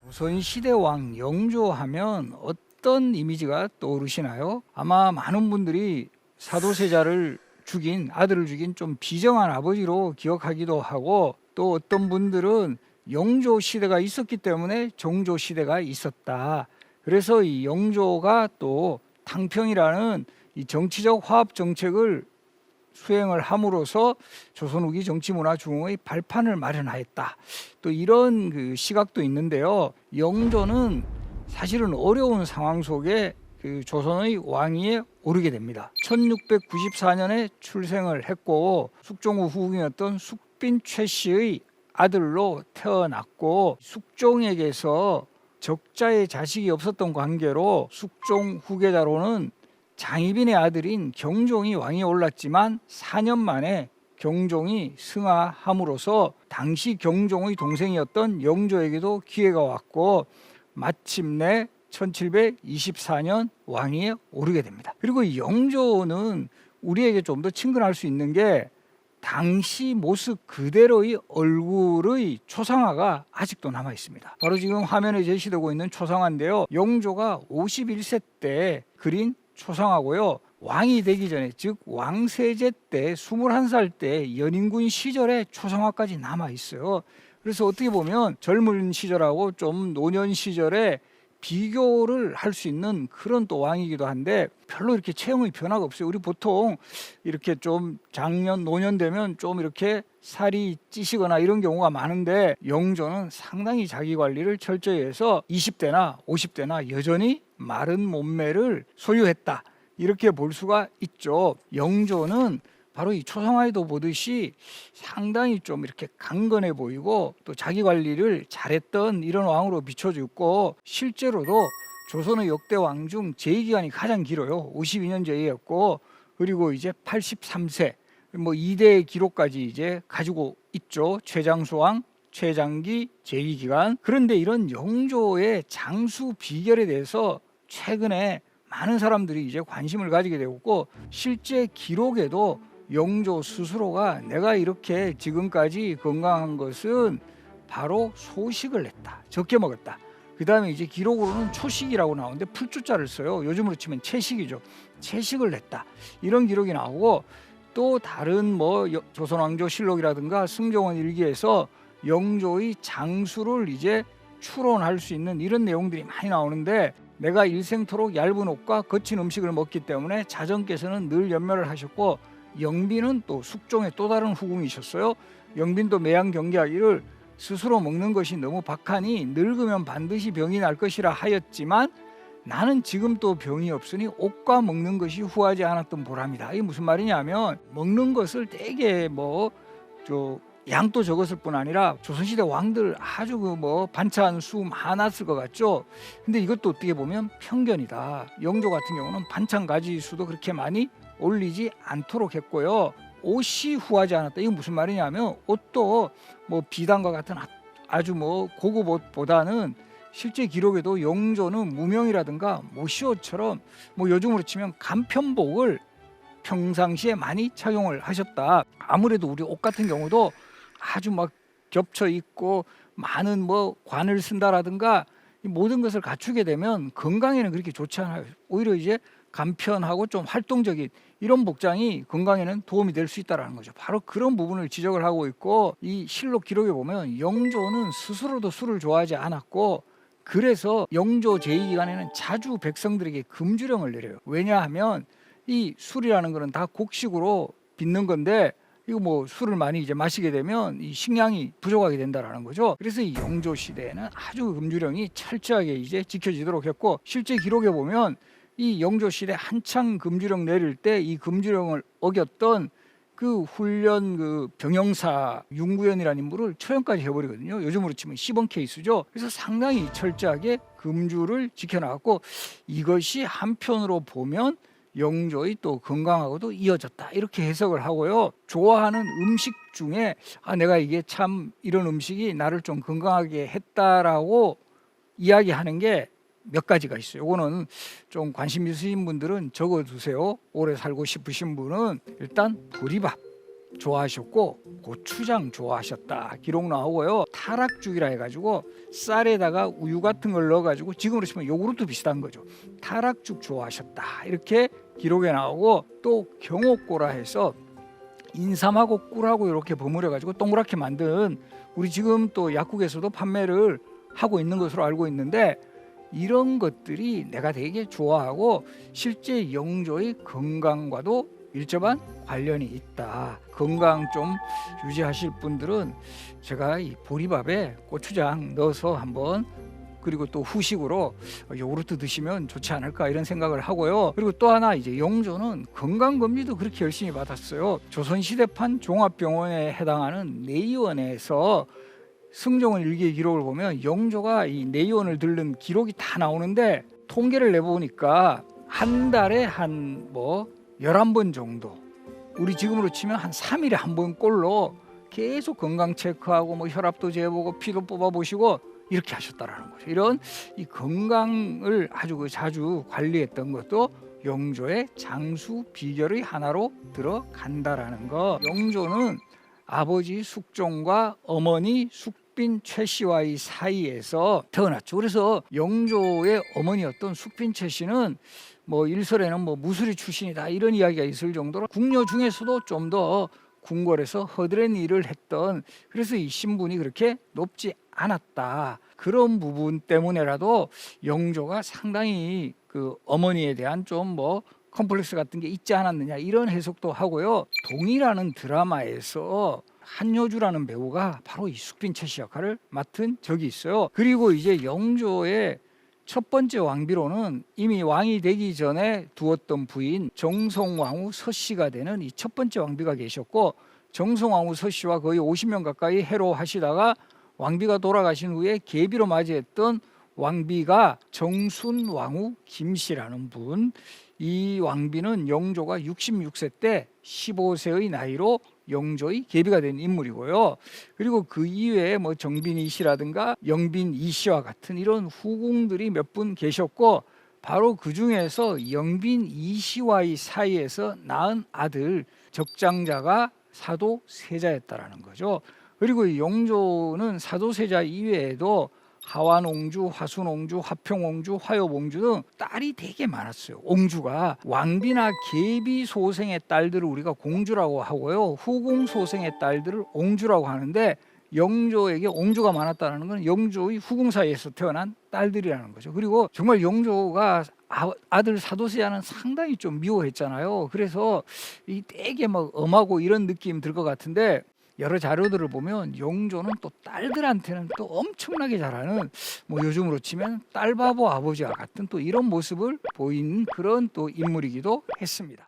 조선시대 왕 영조하면 어떤 이미지가 떠오르시나요? 아마 많은 분들이 사도세자를 죽인, 아들을 죽인 좀 비정한 아버지로 기억하기도 하고, 또 어떤 분들은 영조 시대가 있었기 때문에 정조 시대가 있었다. 그래서 이 영조가 또 탕평이라는 이 정치적 화합 정책을 수행을 함으로써 조선 후기 정치 문화 중흥의 발판을 마련하였다. 또 이런 그 시각도 있는데요. 영조는 사실은 어려운 상황 속에 그 조선의 왕위에 오르게 됩니다. 1694년에 출생을 했고 숙종 후궁이었던 숙빈 최씨의 아들로 태어났고, 숙종에게서 적자의 자식이 없었던 관계로 숙종 후계자로는 장희빈의 아들인 경종이 왕위에 올랐지만 4년 만에 경종이 승하함으로써 당시 경종의 동생이었던 영조에게도 기회가 왔고, 마침내 1724년 왕위에 오르게 됩니다. 그리고 이 영조는 우리에게 좀 더 친근할 수 있는 게 당시 모습 그대로의 얼굴의 초상화가 아직도 남아 있습니다. 바로 지금 화면에 제시되고 있는 초상화인데요. 영조가 51세 때 그린 초상화고요. 왕이 되기 전에, 즉 왕세제 때 21살 때 연인군 시절의 초상화까지 남아 있어요. 그래서 어떻게 보면 젊은 시절하고 좀 노년 시절에 비교를 할 수 있는 그런 또 왕이기도 한데, 별로 이렇게 체형의 변화가 없어요. 우리 보통 이렇게 좀 장년, 노년 되면 좀 이렇게 살이 찌시거나 이런 경우가 많은데, 영조는 상당히 자기 관리를 철저히 해서 20대나 50대나 여전히 마른 몸매를 소유했다, 이렇게 볼 수가 있죠. 영조는 바로 이 초상화에도 보듯이 상당히 좀 이렇게 강건해 보이고 또 자기 관리를 잘했던 이런 왕으로 비춰졌고, 실제로도 조선의 역대 왕 중 재위기간이 가장 길어요. 52년 재위였고, 그리고 이제 83세, 뭐 2대의 기록까지 이제 가지고 있죠. 최장수왕, 최장기, 재위기간. 그런데 이런 영조의 장수 비결에 대해서 최근에 많은 사람들이 이제 관심을 가지게 되었고, 실제 기록에도 영조 스스로가 내가 이렇게 지금까지 건강한 것은 바로 소식을 냈다, 적게 먹었다. 그 다음에 이제 기록으로는 초식이라고 나오는데 풀주자를 써요. 요즘으로 치면 채식이죠. 채식을 냈다, 이런 기록이 나오고, 또 다른 뭐 조선왕조실록이라든가 승정원 일기에서 영조의 장수를 이제 추론할 수 있는 이런 내용들이 많이 나오는데, 내가 일생토록 얇은 옷과 거친 음식을 먹기 때문에 자정께서는 늘 연멸을 하셨고, 영빈은 또 숙종의 또 다른 후궁이셨어요. 영빈도 매양 경계하기를 스스로 먹는 것이 너무 박하니 늙으면 반드시 병이 날 것이라 하였지만 나는 지금 또 병이 없으니 옷과 먹는 것이 후하지 않았던 보람이다. 이게 무슨 말이냐면, 먹는 것을 되게 양도 적었을 뿐 아니라 조선시대 왕들 아주 그 반찬 수 많았을 것 같죠. 근데 이것도 어떻게 보면 편견이다. 영조 같은 경우는 반찬 가지 수도 그렇게 많이 올리지 않도록 했고요. 옷이 후하지 않았다. 이건 무슨 말이냐면, 옷도 비단과 같은 아주 고급 옷보다는 실제 기록에도 영조는 무명이라든가 모시옷처럼 요즘으로 치면 간편복을 평상시에 많이 착용을 하셨다. 아무래도 우리 옷 같은 경우도 아주 겹쳐 있고 많은 관을 쓴다라든가 모든 것을 갖추게 되면 건강에는 그렇게 좋지 않아요. 오히려 이제 간편하고 좀 활동적인 이런 복장이 건강에는 도움이 될 수 있다는 거죠. 바로 그런 부분을 지적을 하고 있고, 이 실록 기록에 보면 영조는 스스로도 술을 좋아하지 않았고, 그래서 영조 재위기간에는 자주 백성들에게 금주령을 내려요. 왜냐하면 이 술이라는 거는 다 곡식으로 빚는 건데, 이거 술을 많이 이제 마시게 되면 이 식량이 부족하게 된다라는 거죠. 그래서 이 영조 시대에는 아주 금주령이 철저하게 이제 지켜지도록 했고, 실제 기록에 보면 이 영조 시대 한창 금주령 내릴 때 이 금주령을 어겼던 그 훈련 그 병영사 윤구현이라는 인물을 처형까지 해버리거든요. 요즘으로 치면 시범 케이스죠. 그래서 상당히 철저하게 금주를 지켜나갔고, 이것이 한편으로 보면 영조의 또 건강하고도 이어졌다, 이렇게 해석을 하고요. 좋아하는 음식 중에 내가 이게 참 이런 음식이 나를 좀 건강하게 했다라고 이야기하는 게 몇 가지가 있어요. 이거는 좀 관심 있으신 분들은 적어두세요. 오래 살고 싶으신 분은 일단 보리밥, 좋아하셨고 고추장 좋아하셨다 기록 나오고요. 타락죽이라 해가지고 쌀에다가 우유 같은 걸 넣어가지고 지금으로 치면 요구르트 비슷한 거죠. 타락죽 좋아하셨다 이렇게 기록에 나오고, 또 경옥고라 해서 인삼하고 꿀하고 이렇게 버무려 가지고 동그랗게 만든, 우리 지금 또 약국에서도 판매를 하고 있는 것으로 알고 있는데, 이런 것들이 내가 되게 좋아하고 실제 영조의 건강과도 밀접한 관련이 있다. 건강 좀 유지하실 분들은 제가 이 보리밥에 고추장 넣어서 한번, 그리고 또 후식으로 요구르트 드시면 좋지 않을까 이런 생각을 하고요. 그리고 또 하나, 이제 영조는 건강검진도 그렇게 열심히 받았어요. 조선시대판 종합병원에 해당하는 내의원에서 승종원 일기 기록을 보면 영조가 이 내의원을 들른 기록이 다 나오는데, 통계를 내보니까 한 달에 한 11번 정도, 우리 지금으로 치면 한 3일에 한 번꼴로 계속 건강 체크하고 혈압도 재보고 피도 뽑아보시고 이렇게 하셨다라는 거죠. 이런 이 건강을 아주 자주 관리했던 것도 영조의 장수 비결의 하나로 들어간다라는 거. 영조는 아버지 숙종과 어머니 숙빈 최씨와의 사이에서 태어났죠. 그래서 영조의 어머니였던 숙빈 최씨는 일설에는 무술이 출신이다 이런 이야기가 있을 정도로 궁녀 중에서도 좀 더 궁궐에서 허드렛 일을 했던, 그래서 이 신분이 그렇게 높지 않았다. 그런 부분 때문에라도 영조가 상당히 그 어머니에 대한 좀 컴플렉스 같은 게 있지 않았느냐 이런 해석도 하고요. 동이라는 드라마에서 한효주라는 배우가 바로 이 숙빈 최씨 역할을 맡은 적이 있어요. 그리고 이제 영조의 첫 번째 왕비로는 이미 왕이 되기 전에 두었던 부인 정성왕후 서씨가 되는 이 첫 번째 왕비가 계셨고, 정성왕후 서씨와 거의 50년 가까이 해로하시다가 왕비가 돌아가신 후에 계비로 맞이했던 왕비가 정순왕후 김씨라는 분. 이 왕비는 영조가 66세 때 15세의 나이로 영조의 계비가 된 인물이고요. 그리고 그 이외에 정빈이 씨라든가 영빈이 씨와 같은 이런 후궁들이 몇 분 계셨고, 바로 그 중에서 영빈이 씨와의 사이에서 낳은 아들 적장자가 사도세자였다라는 거죠. 그리고 이 영조는 사도세자 이외에도 하완옹주, 화순옹주, 화평옹주, 화엽옹주 등 딸이 되게 많았어요. 옹주가 왕비나 계비 소생의 딸들을 우리가 공주라고 하고요, 후궁 소생의 딸들을 옹주라고 하는데, 영조에게 옹주가 많았다는 건 영조의 후궁 사이에서 태어난 딸들이라는 거죠. 그리고 정말 영조가 아들 사도세자는 상당히 좀 미워했잖아요. 그래서 이 되게 엄하고 이런 느낌 들 것 같은데, 여러 자료들을 보면 영조는 또 딸들한테는 또 엄청나게 잘하는, 요즘으로 치면 딸바보 아버지와 같은 또 이런 모습을 보인 그런 또 인물이기도 했습니다.